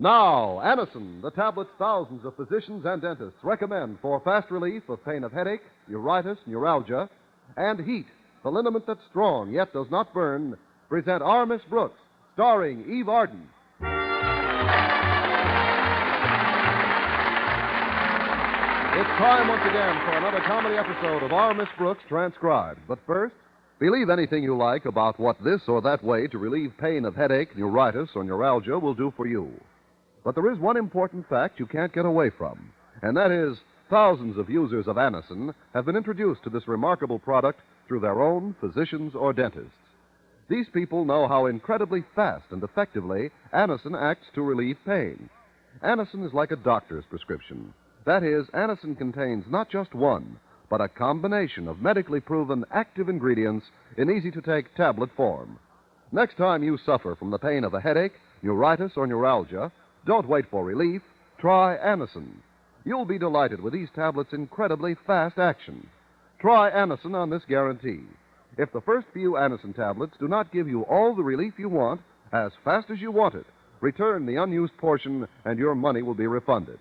Now, Anacin, the tablets thousands of physicians and dentists recommend for fast relief of pain of headache, neuritis, neuralgia, and heat, the liniment that's strong yet does not burn, present Our Miss Brooks, starring Eve Arden. It's time once again for another comedy episode of Our Miss Brooks Transcribed. But first, believe anything you like about what this or that way to relieve pain of headache, neuritis, or neuralgia will do for you. But there is one important fact you can't get away from, and that is thousands of users of Anacin have been introduced to this remarkable product through their own physicians or dentists. These people know how incredibly fast and effectively Anacin acts to relieve pain. Anacin is like a doctor's prescription. That is, Anacin contains not just one, but a combination of medically proven active ingredients in easy-to-take tablet form. Next time you suffer from the pain of a headache, neuritis, or neuralgia, don't wait for relief. Try Anacin. You'll be delighted with these tablets' incredibly fast action. Try Anacin on this guarantee. If the first few Anacin tablets do not give you all the relief you want, as fast as you want it, return the unused portion and your money will be refunded.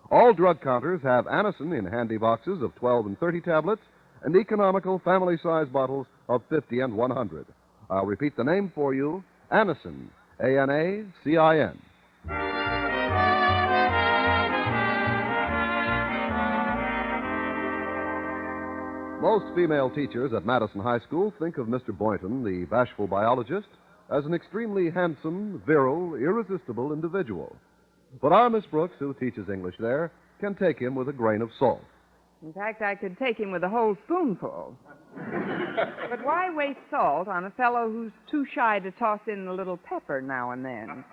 All drug counters have Anacin in handy boxes of 12 and 30 tablets and economical family-size bottles of 50 and 100. I'll repeat the name for you, Anacin, A-N-A-C-I-N. Most female teachers at Madison High School think of Mr. Boynton, the bashful biologist, as an extremely handsome, virile, irresistible individual. But our Miss Brooks, who teaches English there, can take him with a grain of salt. In fact, I could take him with a whole spoonful. But why waste salt on a fellow who's too shy to toss in a little pepper now and then?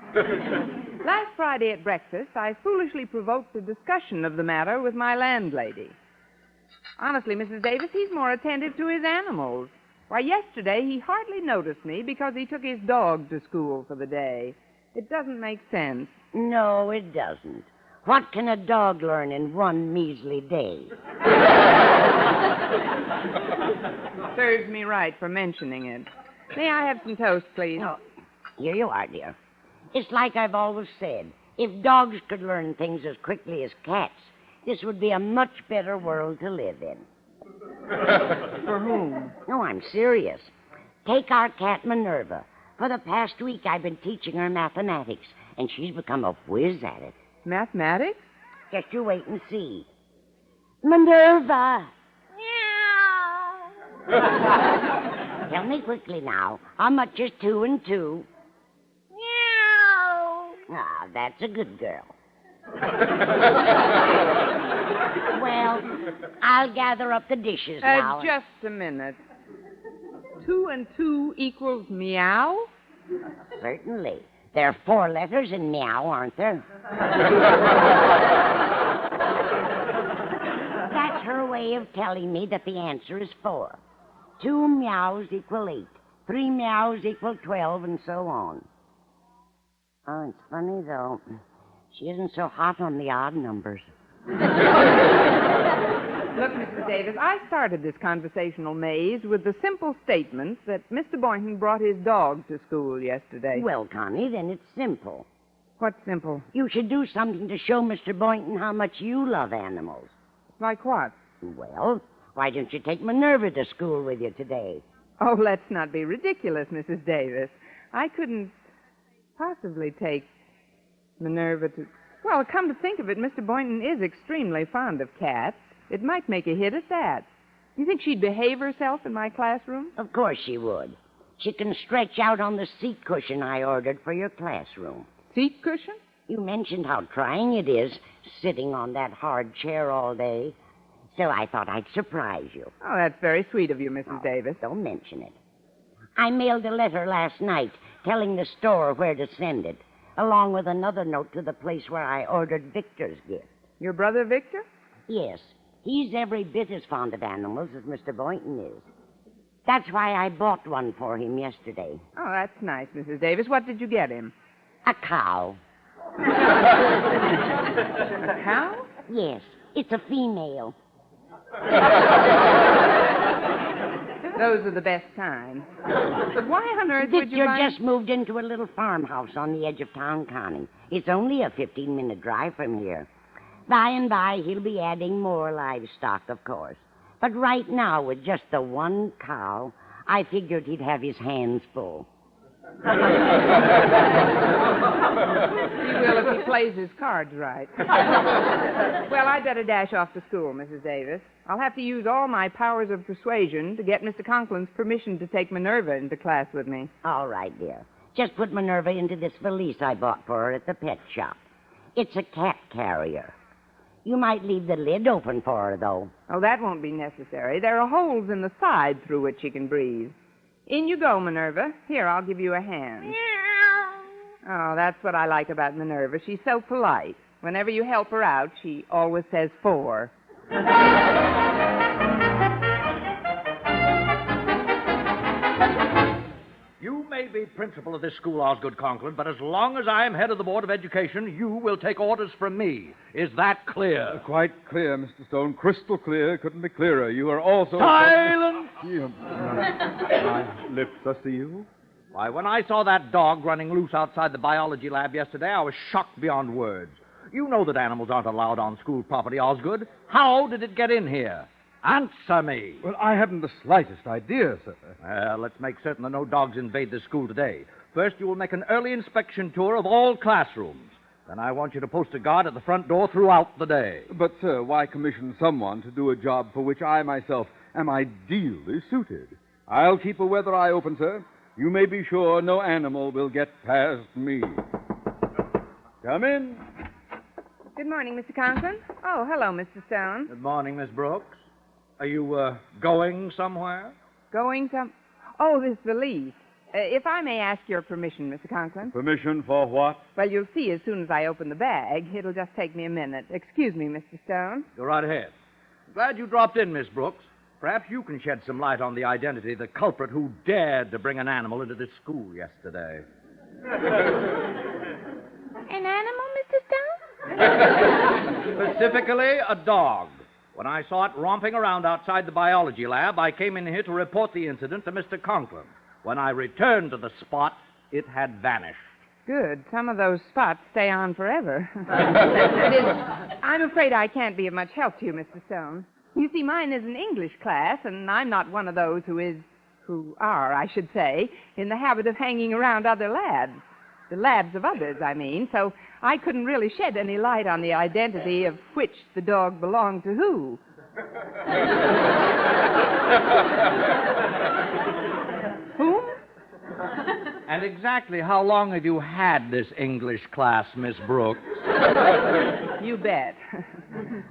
Last Friday at breakfast, I foolishly provoked a discussion of the matter with my landlady. Honestly, Mrs. Davis, he's more attentive to his animals. Why, yesterday he hardly noticed me because he took his dog to school for the day. It doesn't make sense. No, it doesn't. What can a dog learn in one measly day? Serves me right for mentioning it. May I have some toast, please? Oh, here you are, dear. It's like I've always said. If dogs could learn things as quickly as cats, this would be a much better world to live in. For whom? No, I'm serious. Take our cat Minerva. For the past week, I've been teaching her mathematics, and she's become a whiz at it. Mathematics? Just you wait and see. Minerva! Meow! Tell me quickly now, how much is 2 and 2? Meow! Ah, that's a good girl. Well, I'll gather up the dishes now. Just a minute. 2 and 2 equals meow? Certainly. There are 4 letters in meow, aren't there? That's her way of telling me that the answer is 4. 2 meows equal 8. 3 meows equal 12, and so on. Oh, it's funny, though. She isn't so hot on the odd numbers. Look, Mrs. Davis, I started this conversational maze with the simple statement that Mr. Boynton brought his dog to school yesterday. Well, Connie, then it's simple. What's simple? You should do something to show Mr. Boynton how much you love animals. Like what? Well, why don't you take Minerva to school with you today? Oh, let's not be ridiculous, Mrs. Davis. I couldn't possibly take Minerva to... Well, come to think of it, Mr. Boynton is extremely fond of cats. It might make a hit at that. You think she'd behave herself in my classroom? Of course she would. She can stretch out on the seat cushion I ordered for your classroom. Seat cushion? You mentioned how trying it is sitting on that hard chair all day. So I thought I'd surprise you. Oh, that's very sweet of you, Mrs. Davis. Don't mention it. I mailed a letter last night telling the store where to send it, along with another note to the place where I ordered Victor's gift. Your brother, Victor? Yes. He's every bit as fond of animals as Mr. Boynton is. That's why I bought one for him yesterday. Oh, that's nice, Mrs. Davis. What did you get him? A cow. A cow? Yes. It's a female. Those are the best kind. But why on earth would you Victor just moved into a little farmhouse on the edge of town, Connie. It's only a 15-minute drive from here. By and by, he'll be adding more livestock, of course. But right now, with just the one cow, I figured he'd have his hands full. He will if he plays his cards right. Well, I'd better dash off to school, Mrs. Davis. I'll have to use all my powers of persuasion to get Mr. Conklin's permission to take Minerva into class with me. All right, dear. Just put Minerva into this valise I bought for her at the pet shop. It's a cat carrier. You might leave the lid open for her, though. Oh, that won't be necessary. There are holes in the side through which she can breathe. In you go, Minerva. Here, I'll give you a hand. Meow. Oh, that's what I like about Minerva. She's so polite. Whenever you help her out, she always says 4. You may be principal of this school, Osgood Conklin, but as long as I am head of the Board of Education, you will take orders from me. Is that clear? Quite clear, Mr. Stone. Crystal clear. Couldn't be clearer. You are also... Silence! My lips are sealed. Why, when I saw that dog running loose outside the biology lab yesterday, I was shocked beyond words. You know that animals aren't allowed on school property, Osgood. How did it get in here? Answer me. Well, I haven't the slightest idea, sir. Well, let's make certain that no dogs invade this school today. First, you will make an early inspection tour of all classrooms. Then I want you to post a guard at the front door throughout the day. But, sir, why commission someone to do a job for which I myself am ideally suited? I'll keep a weather eye open, sir. You may be sure no animal will get past me. Come in. Good morning, Mr. Conklin. Oh, hello, Mr. Stone. Good morning, Miss Brooks. Are you, going somewhere? Going some... Oh, this valise. If I may ask your permission, Mr. Conklin. Permission for what? Well, you'll see as soon as I open the bag. It'll just take me a minute. Excuse me, Mr. Stone. Go right ahead. Glad you dropped in, Miss Brooks. Perhaps you can shed some light on the identity of the culprit who dared to bring an animal into this school yesterday. An animal, Mr. Stone? Specifically, a dog. When I saw it romping around outside the biology lab, I came in here to report the incident to Mr. Conklin. When I returned to the spot, it had vanished. Good. Some of those spots stay on forever. That is, I'm afraid I can't be of much help to you, Mr. Stone. You see, mine is an English class, and I'm not one of those who are, I should say, in the habit of hanging around other labs. The labs of others, I mean, so I couldn't really shed any light on the identity of which the dog belonged to who. Whom? And exactly how long have you had this English class, Miss Brooks? You bet.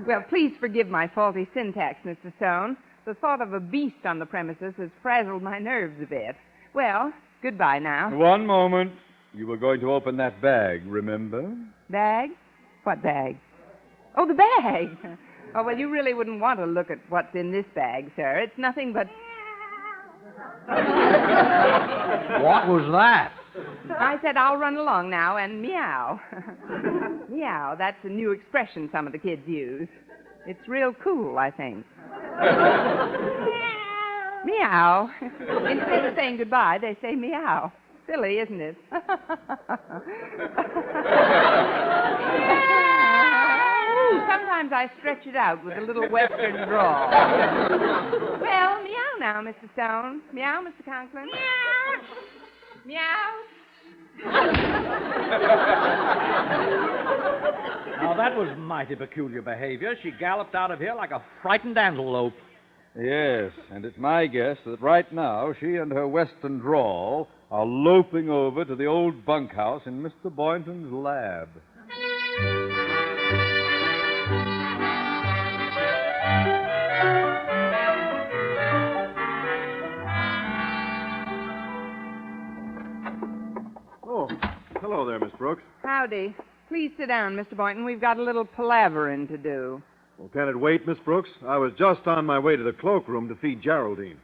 Well, please forgive my faulty syntax, Mr. Stone. The thought of a beast on the premises has frazzled my nerves a bit. Well, goodbye now. One moment. You were going to open that bag, remember? Bag? What bag? Oh, the bag. Oh, well, you really wouldn't want to look at what's in this bag, sir. It's nothing but... What was that? I said I'll run along now and meow. Meow, that's a new expression some of the kids use. It's real cool, I think. Meow. Instead of saying goodbye, they say meow. Silly, isn't it? Sometimes I stretch it out with a little western drawl. Well, meow now, Mr. Stone. Meow, Mr. Conklin. Meow. Meow. Now, that was mighty peculiar behavior. She galloped out of here like a frightened antelope. Yes, and it's my guess that right now she and her western drawl are loping over to the old bunkhouse in Mr. Boynton's lab. Oh, hello there, Miss Brooks. Howdy. Please sit down, Mr. Boynton. We've got a little palavering to do. Well, can it wait, Miss Brooks? I was just on my way to the cloakroom to feed Geraldine.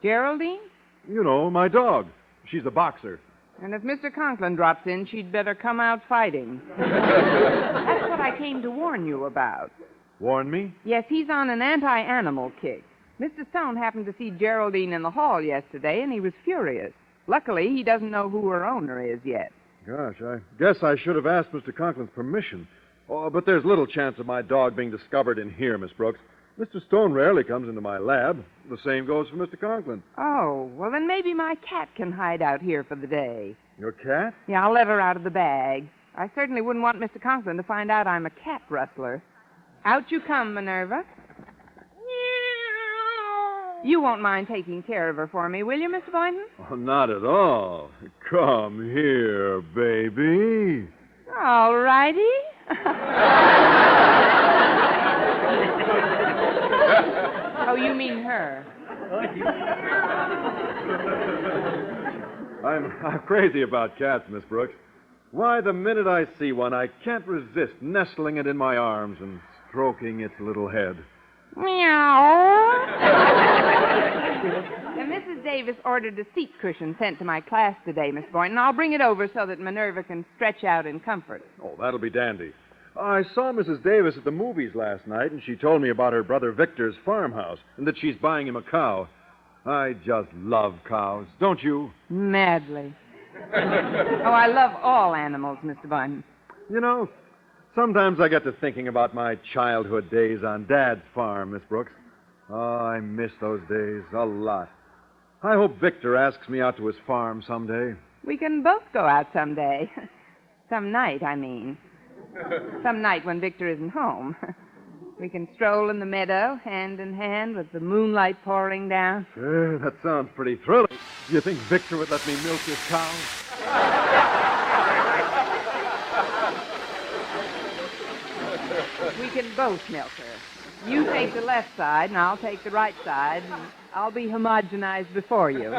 Geraldine? You know, my dog. She's a boxer. And if Mr. Conklin drops in, she'd better come out fighting. That's what I came to warn you about. Warn me? Yes, he's on an anti-animal kick. Mr. Stone happened to see Geraldine in the hall yesterday, and he was furious. Luckily, he doesn't know who her owner is yet. Gosh, I guess I should have asked Mr. Conklin's permission. Oh, but there's little chance of my dog being discovered in here, Miss Brooks. Mr. Stone rarely comes into my lab. The same goes for Mr. Conklin. Oh, well, then maybe my cat can hide out here for the day. Your cat? Yeah, I'll let her out of the bag. I certainly wouldn't want Mr. Conklin to find out I'm a cat rustler. Out you come, Minerva. You won't mind taking care of her for me, will you, Mr. Boynton? Oh, not at all. Come here, baby. All righty. Oh, you mean her. I'm crazy about cats, Miss Brooks. Why, the minute I see one, I can't resist nestling it in my arms and stroking its little head. Meow. And Mrs. Davis ordered a seat cushion sent to my class today, Miss Boynton. I'll bring it over so that Minerva can stretch out in comfort. Oh, that'll be dandy. I saw Mrs. Davis at the movies last night, and she told me about her brother Victor's farmhouse and that she's buying him a cow. I just love cows, don't you? Madly. Oh, I love all animals, Mr. Boynton. You know, sometimes I get to thinking about my childhood days on Dad's farm, Miss Brooks. Oh, I miss those days a lot. I hope Victor asks me out to his farm someday. We can both go out someday. Some night, I mean. Some night when Victor isn't home. We can stroll in the meadow, hand in hand, with the moonlight pouring down. That sounds pretty thrilling. Do you think Victor would let me milk his cow? We can both milk her. You take the left side, and I'll take the right side, and I'll be homogenized before you.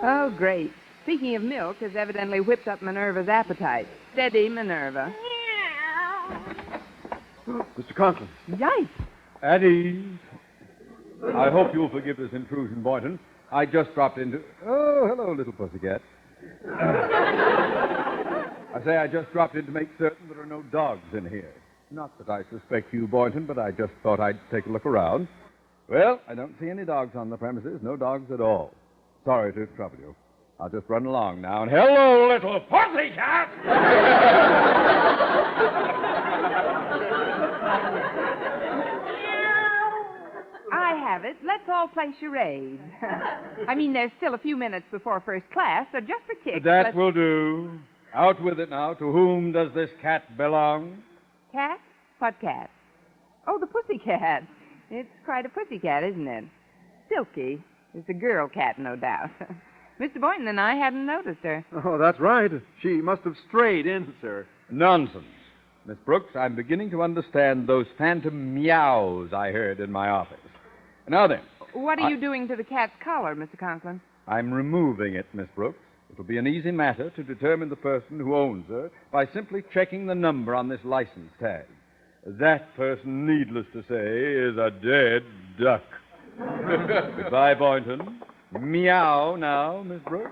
Oh, great. Speaking of milk, has evidently whipped up Minerva's appetite. Steady, Minerva. Mr. Conklin. Yikes. At ease. I hope you'll forgive this intrusion, Boynton. I just dropped into... Oh, hello, little pussycat. I say I just dropped in to make certain there are no dogs in here. Not that I suspect you, Boynton, but I just thought I'd take a look around. Well, I don't see any dogs on the premises. No dogs at all. Sorry to trouble you. I'll just run along now and... Hello, little pussycat! I have it. Let's all play charades. I mean, there's still a few minutes before first class, so just for kicks... That will do. Out with it now. To whom does this cat belong? Cat? What cat? Oh, the pussycat. It's quite a pussycat, isn't it? Silky. It's a girl cat, no doubt. Mr. Boynton and I hadn't noticed her. Oh, that's right. She must have strayed in, sir. Nonsense. Miss Brooks, I'm beginning to understand those phantom meows I heard in my office. Now then. What are you doing to the cat's collar, Mr. Conklin? I'm removing it, Miss Brooks. It'll be an easy matter to determine the person who owns her by simply checking the number on this license tag. That person, needless to say, is a dead duck. Goodbye, Boynton. Meow now, Miss Brooks.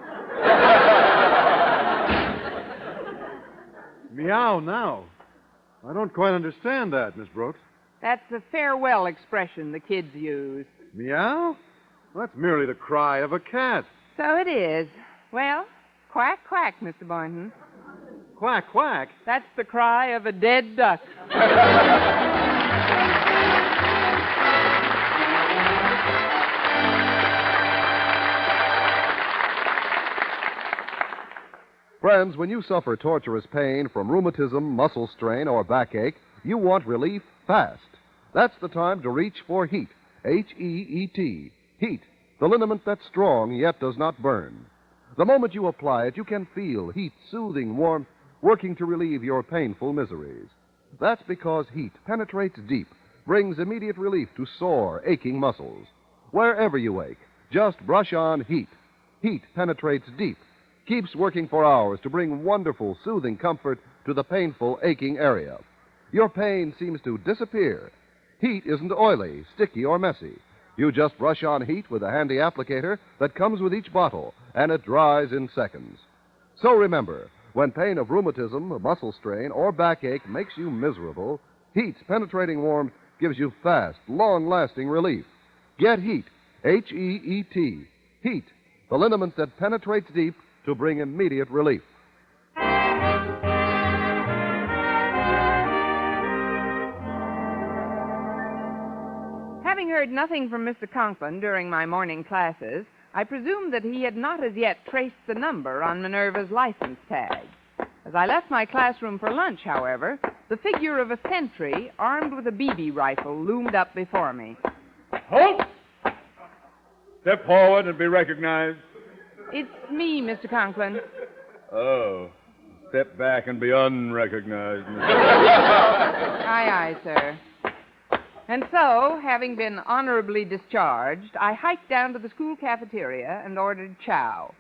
Meow now? I don't quite understand that, Miss Brooks. That's the farewell expression the kids use. Meow? That's merely the cry of a cat. So it is. Well, quack, quack, Mr. Boynton. Quack, quack? That's the cry of a dead duck. Friends, when you suffer torturous pain from rheumatism, muscle strain, or backache, you want relief fast. That's the time to reach for Heat. H-E-E-T. Heat, the liniment that's strong yet does not burn. The moment you apply it, you can feel Heat's soothing warmth working to relieve your painful miseries. That's because Heat penetrates deep, brings immediate relief to sore, aching muscles. Wherever you ache, just brush on Heat. Heat penetrates deep, keeps working for hours to bring wonderful, soothing comfort to the painful, aching area. Your pain seems to disappear. Heat isn't oily, sticky, or messy. You just brush on Heat with a handy applicator that comes with each bottle, and it dries in seconds. So remember, when pain of rheumatism, muscle strain, or backache makes you miserable, Heat's penetrating warmth gives you fast, long-lasting relief. Get Heat, H-E-E-T, Heat, the liniment that penetrates deep to bring immediate relief. Having heard nothing from Mr. Conklin during my morning classes, I presumed that he had not as yet traced the number on Minerva's license tag. As I left my classroom for lunch, however, the figure of a sentry armed with a BB rifle loomed up before me. Halt! Step forward and be recognized. It's me, Mr. Conklin. Oh. Step back and be unrecognized, Miss. Aye, aye, sir. And so, having been honorably discharged, I hiked down to the school cafeteria and ordered chow.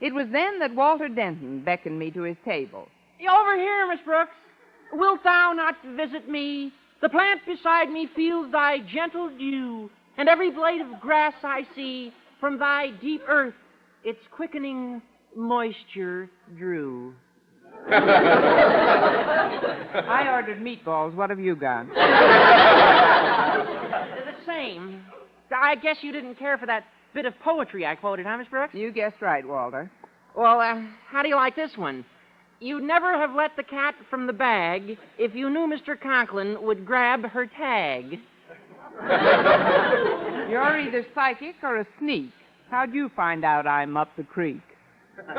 It was then that Walter Denton beckoned me to his table. Over here, Miss Brooks. Wilt thou not visit me? The plant beside me feels thy gentle dew, and every blade of grass I see from thy deep earth its quickening moisture drew. I ordered meatballs. What have you got? The same. I guess you didn't care for that bit of poetry I quoted, huh, Miss Brooks? You guessed right, Walter. Well, how do you like this one? You'd never have let the cat from the bag if you knew Mr. Conklin would grab her tag. You're either psychic or a sneak. How'd you find out I'm up the creek? Oh,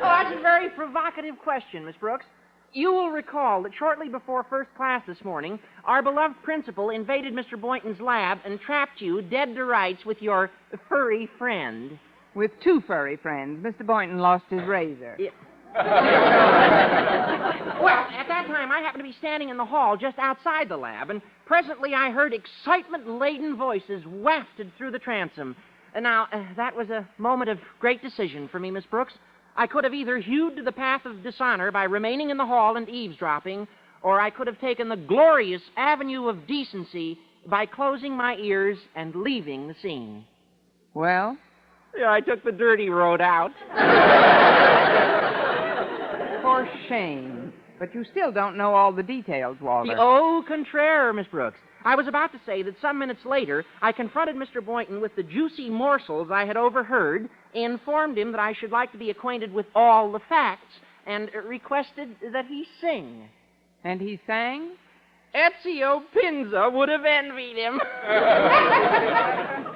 that's a very provocative question, Miss Brooks. You will recall that shortly before first class this morning, our beloved principal invaded Mr. Boynton's lab and trapped you dead to rights with your furry friend. With two furry friends. Mr. Boynton lost his razor. Yeah. Well, at that time, I happened to be standing in the hall just outside the lab, and presently I heard excitement-laden voices wafted through the transom. Now, that was a moment of great decision for me, Miss Brooks. I could have either hewed to the path of dishonor by remaining in the hall and eavesdropping, or I could have taken the glorious avenue of decency by closing my ears and leaving the scene. Well? Yeah, I took the dirty road out. For shame. But you still don't know all the details, Walter. Au contraire, Miss Brooks. I was about to say that some minutes later, I confronted Mr. Boynton with the juicy morsels I had overheard, informed him that I should like to be acquainted with all the facts, and requested that he sing. And he sang? Ezio Pinza would have envied him.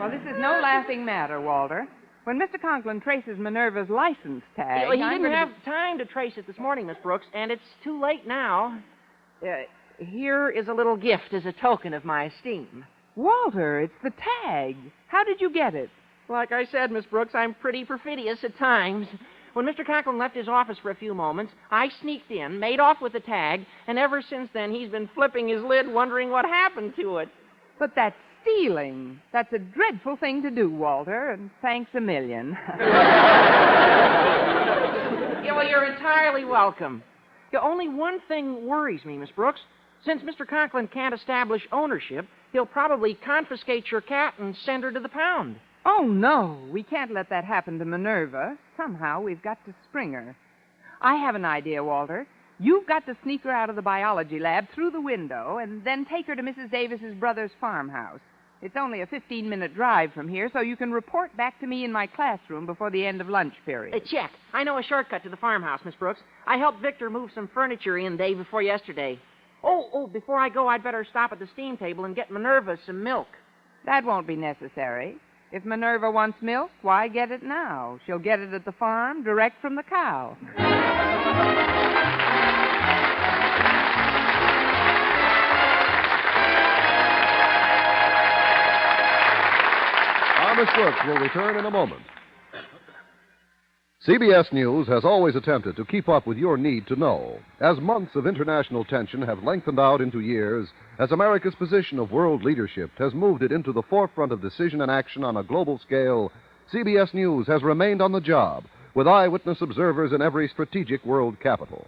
Well, this is no laughing matter, Walter. When Mr. Conklin traces Minerva's license tag... Well, he didn't have time to trace it this morning, Miss Brooks, and it's too late now. Here is a little gift as a token of my esteem. Walter, it's the tag. How did you get it? Like I said, Miss Brooks, I'm pretty perfidious at times. When Mr. Conklin left his office for a few moments, I sneaked in, made off with the tag, and ever since then he's been flipping his lid wondering what happened to it. But that's stealing. That's a dreadful thing to do, Walter, and thanks a million. Yeah, well, you're entirely welcome. Yeah, only one thing worries me, Miss Brooks. Since Mr. Conklin can't establish ownership, he'll probably confiscate your cat and send her to the pound. Oh, no. We can't let that happen to Minerva. Somehow we've got to spring her. I have an idea, Walter. You've got to sneak her out of the biology lab through the window and then take her to Mrs. Davis's brother's farmhouse. It's only a 15-minute drive from here, so you can report back to me in my classroom before the end of lunch period. Check. I know a shortcut to the farmhouse, Miss Brooks. I helped Victor move some furniture in day before yesterday. Oh, before I go, I'd better stop at the steam table and get Minerva some milk. That won't be necessary. If Minerva wants milk, why get it now? She'll get it at the farm, direct from the cow. Miss Brooks will return in a moment. CBS News has always attempted to keep up with your need to know. As months of international tension have lengthened out into years, as America's position of world leadership has moved it into the forefront of decision and action on a global scale, CBS News has remained on the job with eyewitness observers in every strategic world capital.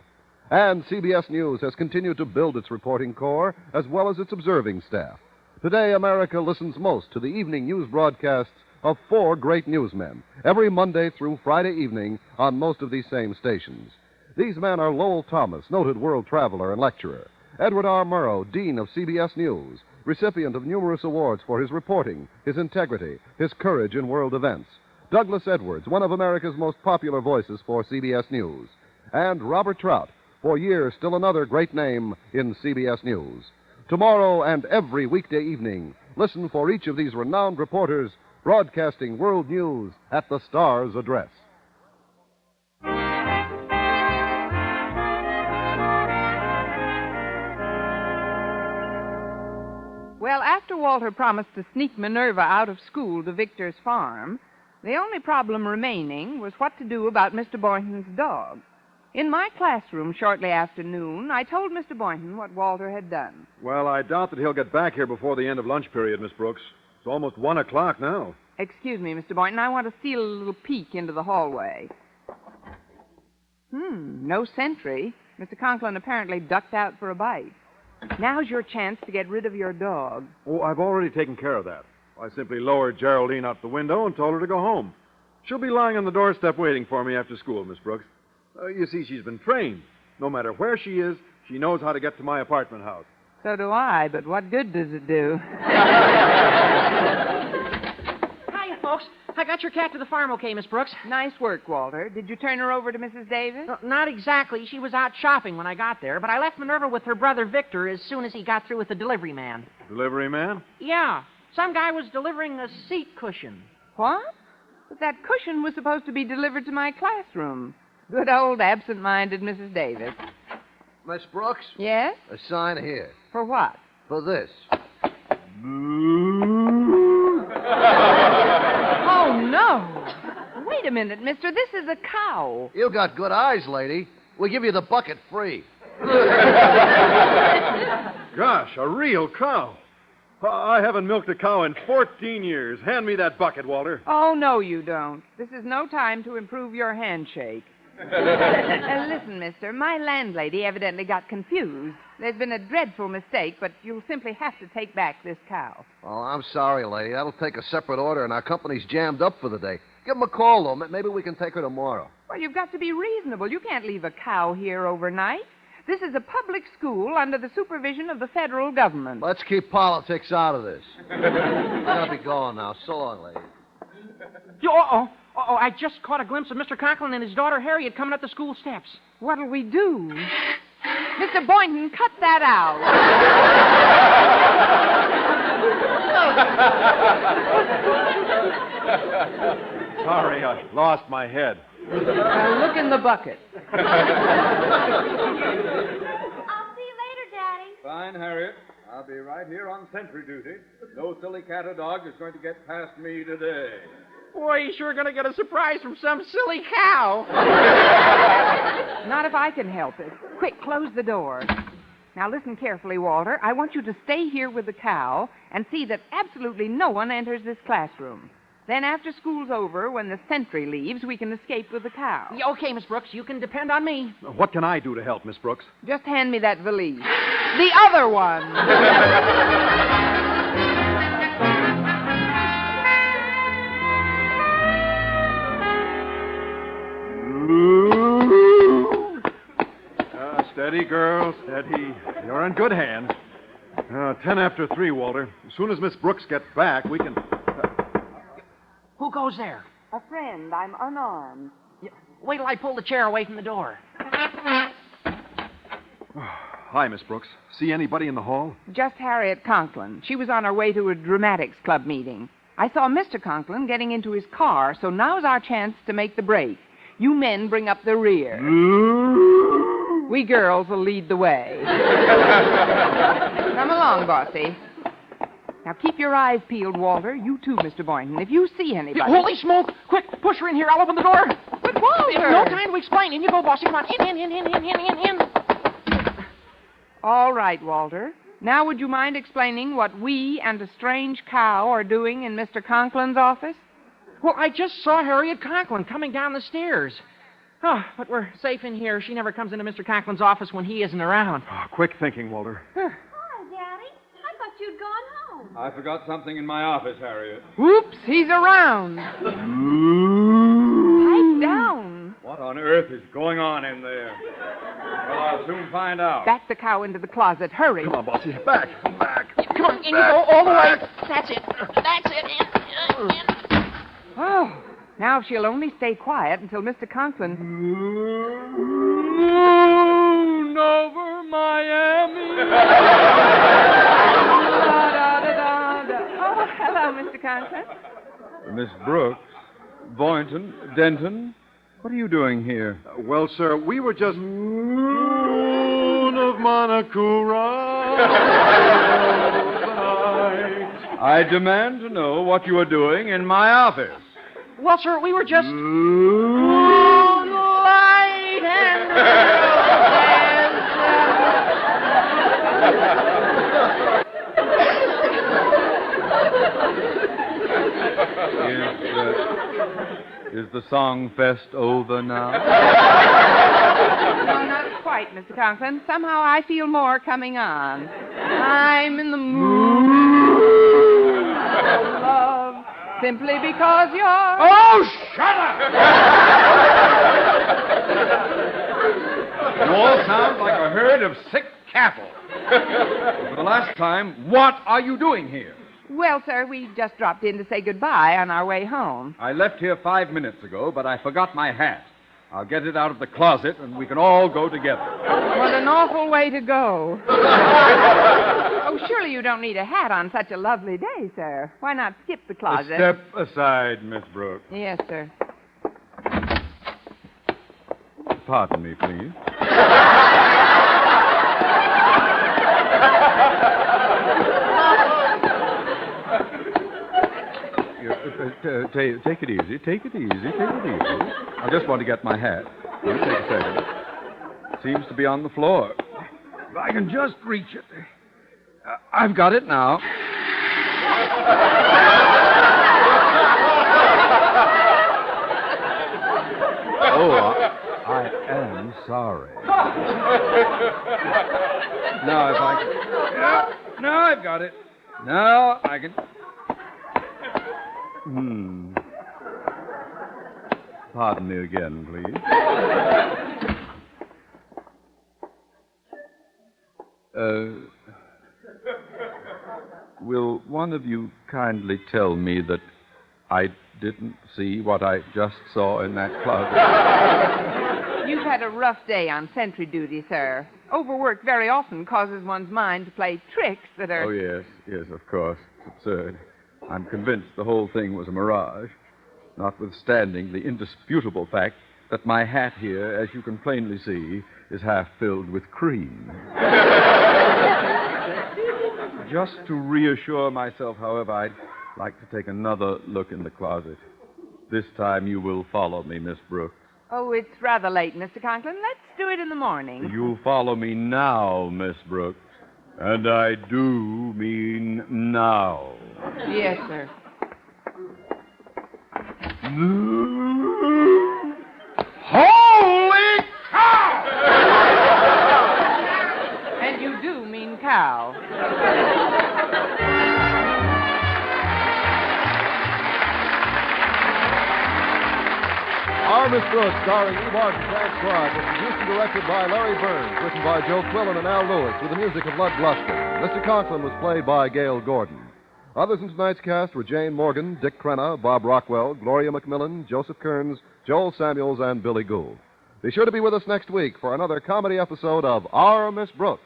And CBS News has continued to build its reporting corps as well as its observing staff. Today, America listens most to the evening news broadcasts of four great newsmen, every Monday through Friday evening on most of these same stations. These men are Lowell Thomas, noted world traveler and lecturer, Edward R. Murrow, Dean of CBS News, recipient of numerous awards for his reporting, his integrity, his courage in world events. Douglas Edwards, one of America's most popular voices for CBS News. And Robert Trout, for years still another great name in CBS News. Tomorrow and every weekday evening, listen for each of these renowned reporters broadcasting world news at the Star's address. Well, after Walter promised to sneak Minerva out of school to Victor's farm, the only problem remaining was what to do about Mr. Boynton's dog. In my classroom shortly after noon, I told Mr. Boynton what Walter had done. Well, I doubt that he'll get back here before the end of lunch period, Miss Brooks. It's almost 1 o'clock now. Excuse me, Mr. Boynton, I want to steal a little peek into the hallway. No sentry. Mr. Conklin apparently ducked out for a bite. Now's your chance to get rid of your dog. Oh, I've already taken care of that. I simply lowered Geraldine out the window and told her to go home. She'll be lying on the doorstep waiting for me after school, Miss Brooks. You see, she's been trained. No matter where she is, she knows how to get to my apartment house. So do I, but what good does it do? Hiya, folks. I got your cat to the farm okay, Miss Brooks. Nice work, Walter. Did you turn her over to Mrs. Davis? No, not exactly. She was out shopping when I got there, but I left Minerva with her brother Victor as soon as he got through with the delivery man. Delivery man? Yeah. Some guy was delivering a seat cushion. What? But that cushion was supposed to be delivered to my classroom. Good old absent-minded Mrs. Davis. Miss Brooks? Yes? A sign here. For what? For this. Oh, no. Wait a minute, mister. This is a cow. You got good eyes, lady. We'll give you the bucket free. Gosh, a real cow. I haven't milked a cow in 14 years. Hand me that bucket, Walter. Oh, no, you don't. This is no time to improve your handshake. Listen, mister, my landlady evidently got confused. There's been a dreadful mistake, but you'll simply have to take back this cow. Oh, I'm sorry, lady. That'll take a separate order, and our company's jammed up for the day. Give him a call, though. Maybe we can take her tomorrow. Well, you've got to be reasonable. You can't leave a cow here overnight. This is a public school under the supervision of the federal government. Let's keep politics out of this. I gotta be going now. So long, lady. Uh-oh. I just caught a glimpse of Mr. Conklin and his daughter Harriet coming up the school steps. What'll we do? Mr. Boynton, cut that out. Sorry, I lost my head. Look in the bucket. I'll see you later, Daddy. Fine, Harriet. I'll be right here on sentry duty. No silly cat or dog is going to get past me today. Boy, you're sure going to get a surprise from some silly cow. Not if I can help it. Quick, close the door. Now listen carefully, Walter. I want you to stay here with the cow and see that absolutely no one enters this classroom. Then after school's over, when the sentry leaves, we can escape with the cow. Yeah, okay, Miss Brooks, you can depend on me. What can I do to help, Miss Brooks? Just hand me that valise. The other one. Steady, girl, steady. You're in good hands. 10 after 3, Walter. As soon as Miss Brooks gets back, we can... Who goes there? A friend. I'm unarmed. Yeah, wait till I pull the chair away from the door. Hi, Miss Brooks. See anybody in the hall? Just Harriet Conklin. She was on her way to a dramatics club meeting. I saw Mr. Conklin getting into his car, so now's our chance to make the break. You men bring up the rear. We girls will lead the way. Come along, Bossy. Now, keep your eyes peeled, Walter. You too, Mr. Boynton. If you see anybody... Holy smoke! Quick, push her in here. I'll open the door. But, Walter! No time to explain. In you go, Bossy. Come on. In. All right, Walter. Now, would you mind explaining what we and a strange cow are doing in Mr. Conklin's office? Well, I just saw Harriet Conklin coming down the stairs. Oh, but we're safe in here. She never comes into Mr. Conklin's office when he isn't around. Oh, quick thinking, Walter. Hi, Daddy. I thought you'd gone home. I forgot something in my office, Harriet. Whoops, he's around. Pipe down. What on on earth is going on in there? Well, I'll soon find out. Back the cow into the closet. Hurry. Come on, Bossy. Back. Come on, in you go all the way. That's it. That's it. In. Oh, now if she'll only stay quiet until Mr. Conklin... Moon over Miami. Oh, hello, Mr. Conklin. Miss Brooks, Boynton, Denton, what are you doing here? Well, sir, we were just... Moon of Monocura. I demand to know what you are doing in my office. Well, sir, we were just... Moonlight and... Is the song fest over now? No, not quite, Mr. Conklin. Somehow I feel more coming on. I'm in the mood for love simply because you're... Oh, shut up! You all sound like a herd of sick cattle. For the last time, what are you doing here? Well, sir, we just dropped in to say goodbye on our way home. I left here 5 minutes ago, but I forgot my hat. I'll get it out of the closet, and we can all go together. What an awful way to go. Oh, surely you don't need a hat on such a lovely day, sir. Why not skip the closet? Step aside, Miss Brooks. Yes, sir. Pardon me, please. Take it easy. Take it easy. I just want to get my hat. Take a second. Seems to be on the floor. If I can just reach it. I've got it now. Oh, I am sorry. Now, if I can... Now I've got it. Now I can... Pardon me again, please. Will one of you kindly tell me that I didn't see what I just saw in that closet? You've had a rough day on sentry duty, sir. Overwork very often causes one's mind to play tricks that are... Oh, yes, of course. It's absurd. I'm convinced the whole thing was a mirage, notwithstanding the indisputable fact that my hat here, as you can plainly see, is half filled with cream. Just to reassure myself, however, I'd like to take another look in the closet. This time you will follow me, Miss Brooks. Oh, it's rather late, Mr. Conklin. Let's do it in the morning. You'll follow me now, Miss Brooks. And I do mean now. Yes, sir. Holy cow! And you do mean cow. Our Miss Brooks, starring Eve Arden, transcribed, was produced and directed by Larry Burns, written by Joe Quillen and Al Lewis, with the music of Lud Gluskin. Mr. Conklin was played by Gale Gordon. Others in tonight's cast were Jane Morgan, Dick Crenna, Bob Rockwell, Gloria McMillan, Joseph Kearns, Joel Samuels, and Billy Gould. Be sure to be with us next week for another comedy episode of Our Miss Brooks.